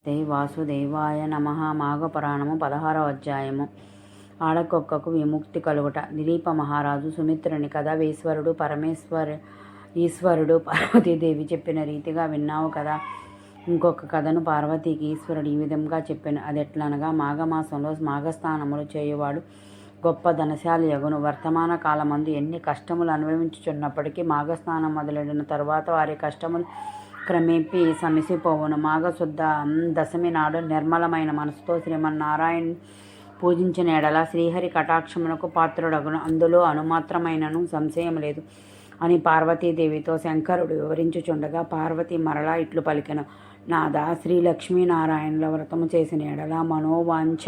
శ్రీ వాసుదేవాయ నమ. మాఘపురాణము 16వ అధ్యాయము. ఆడకొక్కకు విముక్తి కలుగుట. దిలీప మహారాజు సుమిత్రుని కథ. ఈశ్వరుడు పార్వతీదేవి చెప్పిన రీతిగా విన్నావు కదా. ఇంకొక కథను పార్వతీకి ఈశ్వరుడు ఈ విధంగా చెప్పాను. అదెట్లనగా, మాఘమాసంలో మాఘస్నానములు చేయువాడు గొప్ప ధనశాలి యగును. వర్తమాన కాలమందు ఎన్ని కష్టములు అనుభవించుచున్నప్పటికీ మాఘస్నానం మొదలెడిన తరువాత వారి కష్టములు క్రమేపీ సమసిపోవును. మాఘశుద్ధ దశమి నాడు నిర్మలమైన మనసుతో శ్రీమన్నారాయణ పూజించిన ఎడల శ్రీహరి కటాక్షమునకు పాత్రుడగును. అందులో అనుమాత్రమైనను సంశయం లేదు అని పార్వతీదేవితో శంకరుడు వివరించుచుండగా, పార్వతి మరలా ఇట్లు పలికెను. నాద, శ్రీ లక్ష్మీనారాయణుల వ్రతము చేసిన ఎడల మనోవాంఛ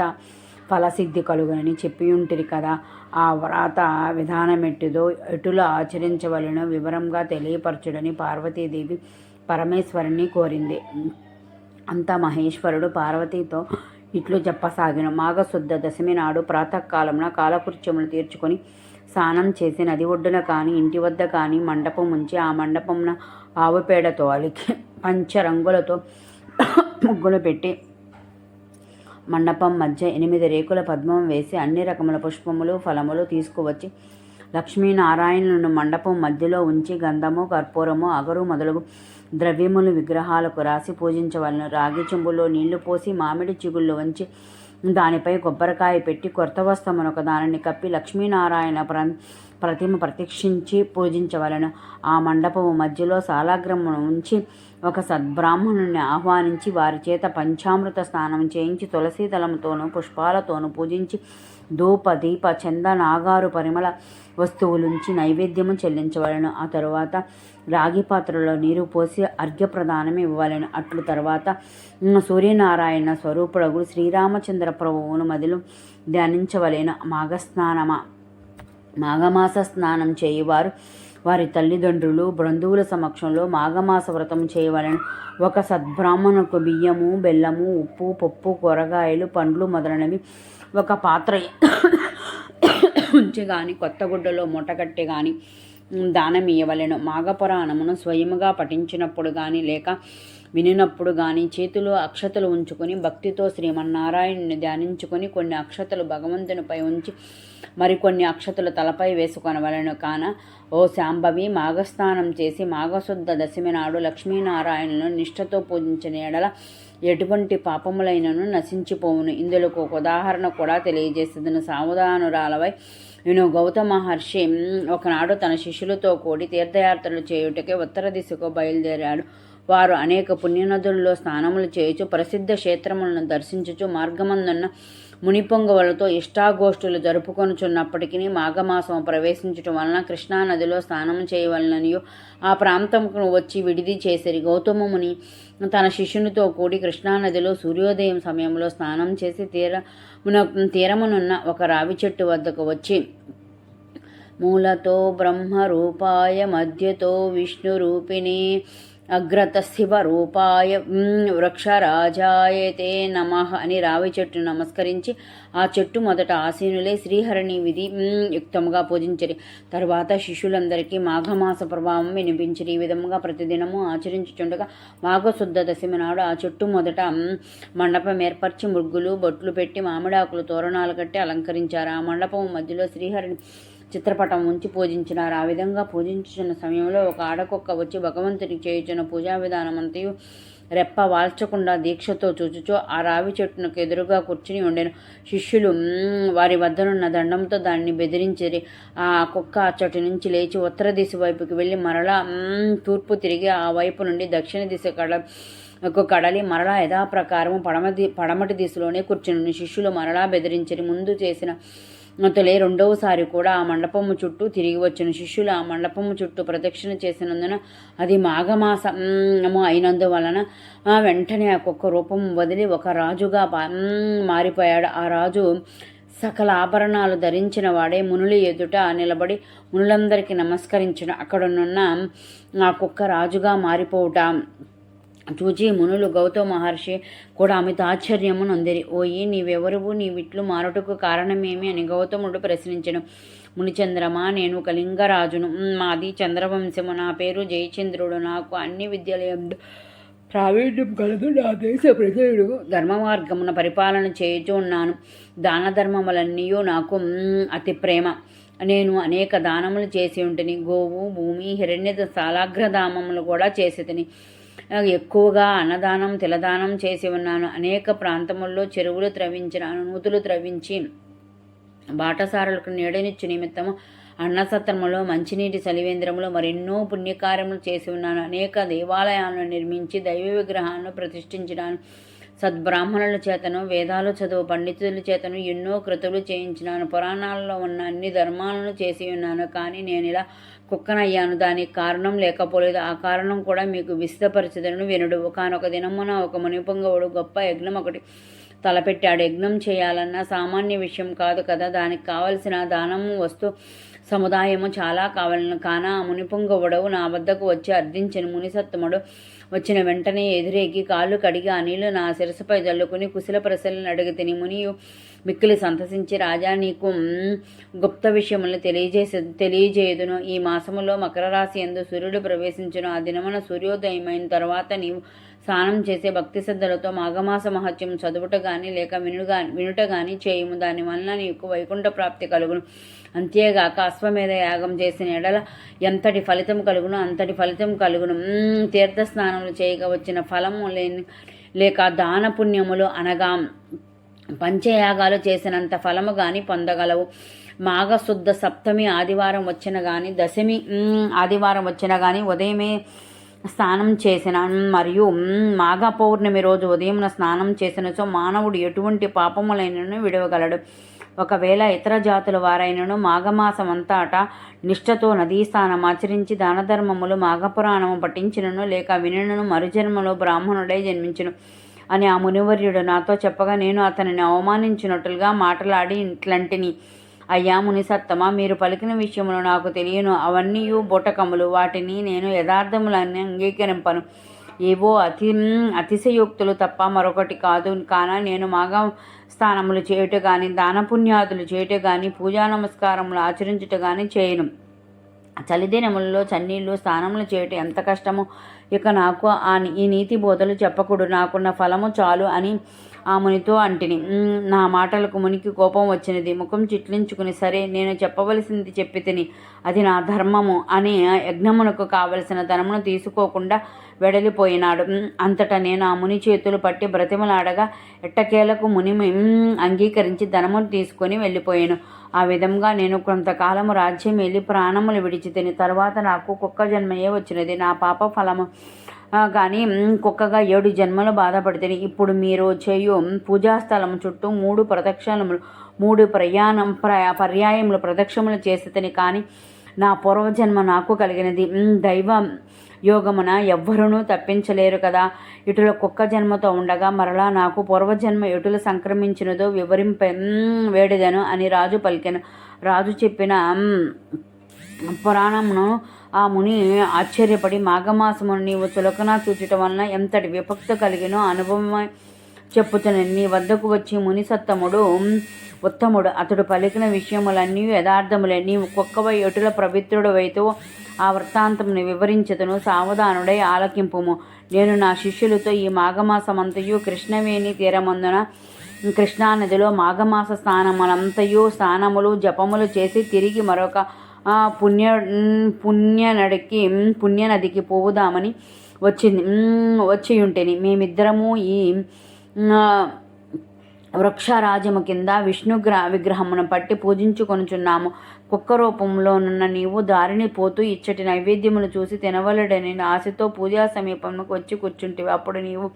ఫలసిద్ధి కలుగునని చెప్పియుంటిరి కదా. ఆ వ్రత విధానమెట్టిదో ఎటులో ఆచరించవలనో వివరంగా తెలియపరచుడని పార్వతీదేవి పరమేశ్వరుని కోరింది. అంత మహేశ్వరుడు పార్వతీతో ఇట్లు చెప్పసాగిన. మాఘశుద్ధ దశమి నాడు ప్రాతకాలమున కాలకృత్యములు తీర్చుకొని స్నానం చేసి నది ఒడ్డున కానీ ఇంటి వద్ద కానీ మండపం ఉంచి ఆ మండపమున ఆవుపేడతో అలికి పంచరంగులతో ముగ్గులు పెట్టి మండపం మధ్య 8 రేకుల పద్మం వేసి అన్ని రకముల పుష్పములు ఫలములు తీసుకువచ్చి లక్ష్మీనారాయణులను మండపం మధ్యలో ఉంచి గంధము కర్పూరము అగరు మొదలగు ద్రవ్యములు విగ్రహాలకు రాసి పూజించవలను. రాగి చెంబులో నీళ్లు పోసి మామిడి చిగుళ్ళు వంచి దానిపై కొబ్బరికాయ పెట్టి కొత్త వస్త్రమునొక దానిని కప్పి లక్ష్మీనారాయణ ప్రతిమ ప్రతిష్ఠించి పూజించవలను. ఆ మండపము మధ్యలో సాలాగ్రమును ఉంచి ఒక సద్బ్రాహ్మణుని ఆహ్వానించి వారి చేత పంచామృత స్నానం చేయించి తులసీ దళముతోనూ పుష్పాలతోనూ పూజించి ధూప దీప చంద నాగారు పరిమళ వస్తువులుంచి నైవేద్యము చెల్లించవలను. ఆ తరువాత రాగి పాత్రలో నీరు పోసి అర్ఘ్యప్రదానం ఇవ్వవలను. అట్లు తర్వాత సూర్యనారాయణ స్వరూపుడగు శ్రీరామచంద్ర ప్రభువును మదిలో ధ్యానించవలెను. మాఘమాస స్నానం చేయువారు వారి తల్లిదండ్రులు బంధువుల సమక్షంలో మాఘమాస వ్రతం చేయవలను. ఒక సద్బ్రాహ్మణుకు బియ్యము, బెల్లము, ఉప్పు, పప్పు, కూరగాయలు, పండ్లు మొదలైనవి ఒక పాత్ర ఉంచి కానీ కొత్త గుడ్డలో మూటగట్టి కానీ దానం ఇవ్వవలెను. మాఘపురాణమును స్వయముగా పఠించినప్పుడు కానీ లేక వినినప్పుడు కానీ చేతిలో అక్షతలు ఉంచుకొని భక్తితో శ్రీమన్నారాయణుని ధ్యానించుకొని కొన్ని అక్షతలు భగవంతునిపై ఉంచి మరికొన్ని అక్షతలు తలపై వేసుకొనవలెను. కాన ఓ శాంభవి, మాఘస్నానం చేసి మాఘశుద్ధ దశమి నాడు లక్ష్మీనారాయణులను నిష్ఠతో పూజించిన ఎడల ఎటువంటి పాపములైనను నశించిపోవును. ఇందులో ఒక ఉదాహరణ కూడా తెలియజేసేదను. సావధానురాలవై నేను గౌతమ మహర్షి ఒకనాడు తన శిష్యులతో కూడి తీర్థయాత్రలు చేయుటకే ఉత్తర దిశకు బయలుదేరాడు. వారు అనేక పుణ్యనదుల్లో స్నానములు చేయుచు ప్రసిద్ధ క్షేత్రములను దర్శించుచు మార్గమందున్న మునిపొంగవులతో ఇష్టాగోష్ఠులు జరుపుకొనుచున్నప్పటికీ మాఘమాసం ప్రవేశించటం వలన కృష్ణానదిలో స్నానం చేయవలననియు ఆ ప్రాంతముకు వచ్చి విడిది చేసిరి. గౌతమ ముని తన శిష్యునితో కూడి కృష్ణానదిలో సూర్యోదయం సమయంలో స్నానం చేసి తీరమునున్న ఒక రావి చెట్టు వద్దకు వచ్చి మూలతో బ్రహ్మరూపాయ మధ్యతో విష్ణురూపిణి అగ్రత శివరూపాయ వృక్షరాజాయతే నమః అని రావి చెట్టు నమస్కరించి ఆ చెట్టు మొదట ఆసీనులే శ్రీహరిని విధి యుక్తముగా పూజించిరి. తరువాత శిష్యులందరికీ మాఘమాస ప్రభావం వినిపించిరి. ఈ విధముగా ప్రతిదినము ఆచరించుచుండగా మాఘశుద్ధ దశమి నాడు ఆ చెట్టు మొదట మండపం ఏర్పరిచి ముగ్గులు బొట్లు పెట్టి మామిడాకులు తోరణాలు కట్టి అలంకరించారు. ఆ మండపం మధ్యలో శ్రీహరిని చిత్రపటం ఉంచి పూజించినారు. ఆ విధంగా పూజించుచున్న సమయంలో ఒక ఆడకొక్క వచ్చి భగవంతునికి చేయుచున్న పూజా విధానమంతయు రెప్ప వాల్చకుండా దీక్షతో చూచుచో ఆ రావి చెట్టునకు ఎదురుగా కూర్చుని ఉండెను. శిష్యులు వారి వద్దనున్న దండంతో దాన్ని బెదిరించిరి. ఆ కుక్క అచ్చటి నుంచి లేచి ఉత్తర దిశ వైపుకి వెళ్ళి మరలా తూర్పు తిరిగి ఆ వైపు నుండి దక్షిణ దిశ కడలి మరలా యథాప్రకారము పడమటి దిశలోనే కూర్చుని శిష్యులు మరలా బెదిరించిరి. ముందు చేసిన తొలే రెండవసారి కూడా ఆ మండపము చుట్టూ తిరిగి వచ్చిన శిష్యులు ఆ మండపము చుట్టూ ప్రదక్షిణ చేసినందున అది మాఘమాసము అయినందువలన వెంటనే ఆ కుక్క రూపము వదిలి ఒక రాజుగా మారిపోయాడు. ఆ రాజు సకల ఆభరణాలు ధరించిన వాడే మునుల ఎదుట నిలబడి మునులందరికీ నమస్కరించిన. అక్కడనున్న ఆ కుక్క రాజుగా మారిపోవుట చూచి మునులు గౌతమ మహర్షి కూడా అమిత ఆశ్చర్యము నొందిరి. ఓయి, నీవెవరువు, నీవిట్లు మారుటకు కారణమేమి అని గౌతముడు ప్రశ్నించెను. మునిచంద్రమా, నేను కళింగరాజును, మాది చంద్రవంశము, నా పేరు జయచంద్రుడు, నాకు అన్ని విద్యలందు ప్రావీణ్యం కలదు. నా దేశ ప్రజలు ధర్మ మార్గమున పరిపాలన చేయుచూ ఉన్నాను. దాన ధర్మములన్నీ నాకు అతి ప్రేమ. నేను అనేక దానములు చేసి ఉంటిని. గోవు, భూమి, హిరణ్య సాలాగ్రధామములు కూడా చేసి తిని. ఎక్కువగా అన్నదానం, తిలదానం చేసి ఉన్నాను. అనేక ప్రాంతముల్లో చెరువులు త్రవించినాను. నూతులు త్రవించి బాటసారులకు నీడనిచ్చు నిమిత్తము అన్నసత్రములో, మంచినీటి సలివేంద్రములు, మరెన్నో పుణ్యకార్యములు చేసి ఉన్నాను. అనేక దేవాలయాలను నిర్మించి దైవ విగ్రహాలను ప్రతిష్ఠించినాను. సద్బ్రాహ్మణుల చేతను, వేదాలు చదువు పండితుల చేతను ఎన్నో కృతులు చేయించినాను. పురాణాలలో ఉన్న అన్ని ధర్మాలను చేసి ఉన్నాను. కానీ నేను ఇలా కుక్కనయ్యాను. దానికి కారణం లేకపోలేదు. ఆ కారణం కూడా మీకు విశదపరచదను వినుడు. ఒకనొక దినమున ఒక మునిపుంగవుడు గొప్ప యజ్ఞం ఒకటి తలపెట్టాడు. యజ్ఞం చేయాలన్న సామాన్య విషయం కాదు కదా. దానికి కావలసిన దానము, వస్తు సముదాయము చాలా కావాలను. కాన ఆ మునిపుంగవుడవు నా వద్దకు వచ్చి అర్థించిన. మునిసత్తముడు వచ్చిన వెంటనే ఎదురేగి కాళ్ళు కడిగి ఆ నీళ్లు నా శిరస్సుపై జల్లుకుని కుశల ప్రశ్నలను అడిగి తిని. మునియు మిక్కిలి సంతసించి, రాజా, నీకు గుప్త విషయములను తెలియజేయుదును. ఈ మాసములో మకర రాశి యందు సూర్యుడు ప్రవేశించును. ఆ దినమున సూర్యోదయమైన తర్వాత నీవు స్నానం చేసే భక్తి శ్రద్ధలతో మాఘమాస మహత్యం చదువుట గాని లేక వినుట గాని చేయుము. దానివలన నీకు వైకుంఠ ప్రాప్తి కలుగును. అంతేగాక అశ్వమేధ యాగం చేసిన ఎడల ఎంతటి ఫలితం కలుగును అంతటి ఫలితం కలుగును. తీర్థస్నానములు చేయక వచ్చిన ఫలము లేక దాన పుణ్యములు అనగా పంచయాగాలు చేసినంత ఫలము గాని పొందగలవు. మాఘశుద్ధ సప్తమి ఆదివారం వచ్చిన కానీ, దశమి ఆదివారం వచ్చిన కానీ ఉదయమే స్నానం చేసిన మరియు మాఘ పౌర్ణమి రోజు ఉదయమున స్నానం చేసినచో మానవుడు ఎటువంటి పాపములైనను విడవగలడు. ఒకవేళ ఇతర జాతుల వారైనను మాఘమాసం అంతటా నిష్ఠతో నదీ స్నానం ఆచరించి దానధర్మములు మాఘపురాణము పఠించినను లేక వినను మరుజన్మలో బ్రాహ్మణుడై జన్మించును అని ఆ మునివర్యుడు నాతో చెప్పగా, నేను అతనిని అవమానించినట్లుగా మాటలాడి ఇట్లాంటిని. అయ్యా మునిసత్తమా, మీరు పలికిన విషయములు నాకు తెలియను. అవన్నీ బూటకములు. వాటిని నేను యథార్థములని అంగీకరింపను. ఏవో అతిశయోక్తులు తప్ప మరొకటి కాదు. కాన నేను మాఘ స్నానములు చేయుట కానీ, దానపుణ్యాదులు చేయుట కానీ, పూజా నమస్కారములు ఆచరించుట కానీ చేయను. చలిదినములలో చన్నీళ్ళు స్నానములు చేయటం ఎంత కష్టమో ఇక నాకు ఈ నీతి బోధలు చెప్పకుడు. నాకున్న ఫలము చాలు అని ఆ మునితో అంటిని. నా మాటలకు మునికి కోపం వచ్చినది. ముఖం చిట్లించుకుని, సరే నేను చెప్పవలసింది చెప్పి తిని, అది నా ధర్మము అని యజ్ఞమునకు కావలసిన ధనమును తీసుకోకుండా వెడలిపోయినాడు. అంతటా నేను ఆ ముని చేతులు పట్టి బ్రతిమలాడగా ఎట్టకేలకు ముని అంగీకరించి ధనమును తీసుకొని వెళ్ళిపోయాను. ఆ విధంగా నేను కొంతకాలము రాజ్యం వెళ్ళి ప్రాణములు విడిచి తిని తర్వాత నాకు కుక్క జన్మయే వచ్చినది. నా పాప ఫలము కానీ కుక్కగా 7 జన్మలు బాధపడితే. ఇప్పుడు మీరు చేయు పూజాస్థలము చుట్టూ 3 ప్రదక్షిణములు 3 పర్యాయములు ప్రదక్షిణములు చేసి కానీ నా పూర్వజన్మ నాకు కలిగినది. దైవ యోగమున ఎవ్వరూ తప్పించలేరు కదా. ఇటుల కుక్క జన్మతో ఉండగా మరలా నాకు పూర్వజన్మ ఎటుల సంక్రమించినదో వేడెదను అని రాజు పలికెను. రాజు చెప్పిన పురాణమును ఆ ముని ఆశ్చర్యపడి, మాఘమాసమును నీవు చులకన చూచటం వలన ఎంతటి విపక్తి కలిగినో అనుభవం చెప్పుతున్నది. నీ వద్దకు వచ్చి ముని ఉత్తముడు అతడు పలికిన విషయములన్నీ యథార్థములే. నీవు కుక్కవై ఎటుల పవిత్రుడవైతో ఆ వృత్తాంతమును వివరించదును. సావధానుడై ఆలకింపుము. నేను నా శిష్యులతో ఈ మాఘమాసమంతయు కృష్ణవేణి తీరమందున కృష్ణానదిలో మాఘమాస స్నానములు జపములు చేసి తిరిగి మరొక పుణ్యనదికి పోవుదామని వచ్చియుంటేని మేమిద్దరము ఈ వృక్షరాజము కింద విష్ణు విగ్రహమును పట్టి పూజించుకొనుచున్నాము. కుక్క రూపంలోనున్న నీవు దారిని పోతూ ఇచ్చటి నైవేద్యములు చూసి తినవలడని ఆశతో పూజా సమీపంకు వచ్చి కూర్చుంటివి. అప్పుడు నీవు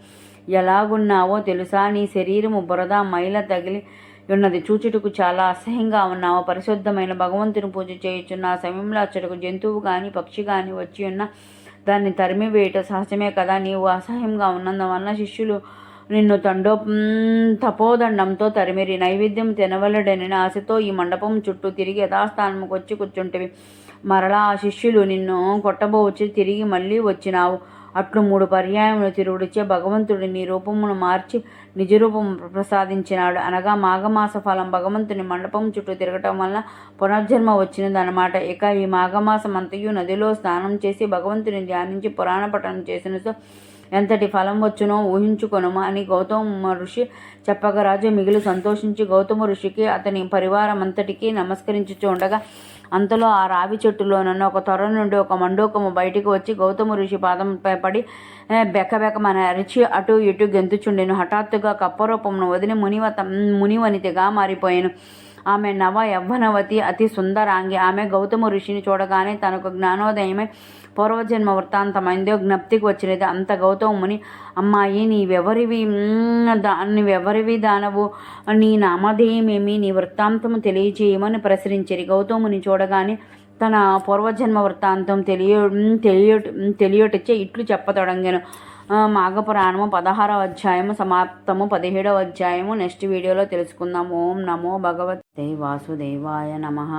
ఎలాగున్నావో తెలుసా? నీ శరీరము బురద మైల తగిలి ఉన్నది. చూచుటకు చాలా అసహ్యంగా ఉన్నావు. పరిశుద్ధమైన భగవంతుని పూజ చేయుచున్న ఆ సమయంలో అచ్చటకు జంతువు కానీ పక్షి కానీ వచ్చి ఉన్న దాన్ని తరిమివేయటం సహజమే కదా. నీవు అసహ్యంగా ఉన్నందువలన శిష్యులు నిన్ను తపోదండంతో తరిమిరి. నైవేద్యం తినవలడని ఆశతో ఈ మండపం చుట్టూ తిరిగి యథాస్థానముకు వచ్చి కూర్చుంటివి. మరలా ఆ శిష్యులు నిన్ను కొట్టబోచి తిరిగి మళ్ళీ వచ్చినావు. అట్లు 3 పర్యాయములు తిరుగుడిచ్చే భగవంతుడు నీ రూపమును మార్చి నిజరూపము ప్రసాదించినాడు. అనగా మాఘమాస ఫలం భగవంతుని మండపం చుట్టూ తిరగటం వలన పునర్జన్మ వచ్చినదన్నమాట. ఇక ఈ మాఘమాసం అంతయు నదిలో స్నానం చేసి భగవంతుని ధ్యానించి పురాణ పఠనం చేసిన ఎంతటి ఫలం వచ్చునో ఊహించుకొనుము అని గౌతమ ఋషి చెప్పగా రాజు మిగిలి సంతోషించి గౌతమ ఋషికి అతని పరివారం అంతటికీ నమస్కరించుచూ ఉండగా అంతలో ఆ రావి చెట్టులోనున్న ఒక త్వర నుండి ఒక మండూకము బయటికి వచ్చి గౌతమ ఋషి పాదంపై పడి బెక్కబెక్కమని అరిచి అటు ఇటు గెంతుచుండెను. హఠాత్తుగా కప్పరూపమును వదిలి మునివనితిగా మారిపోయాను. ఆమె నవ యవ్వనవతి, అతి సుందరాంగి. ఆమె గౌతమ ఋషిని చూడగానే తనకు జ్ఞానోదయమై పూర్వజన్మ వృత్తాంతమైందో జ్ఞప్తికి వచ్చినది. అంత గౌతముని, అమ్మాయి నీవెవరివి దానవు, నీ నామధేయమేమి, నీ వృత్తాంతము తెలియచేయమని ప్రసరించిరి. గౌతముని చూడగానే తన పూర్వజన్మ వృత్తాంతం తెలియటచ్చే ఇట్లు చెప్పతొడంగాను. మాఘపురాణము 16వ అధ్యాయము సమాప్తము. 17వ అధ్యాయము నెక్స్ట్ వీడియోలో తెలుసుకుందాం. ఓం నమో భగవతే వాసుదేవాయ నమః.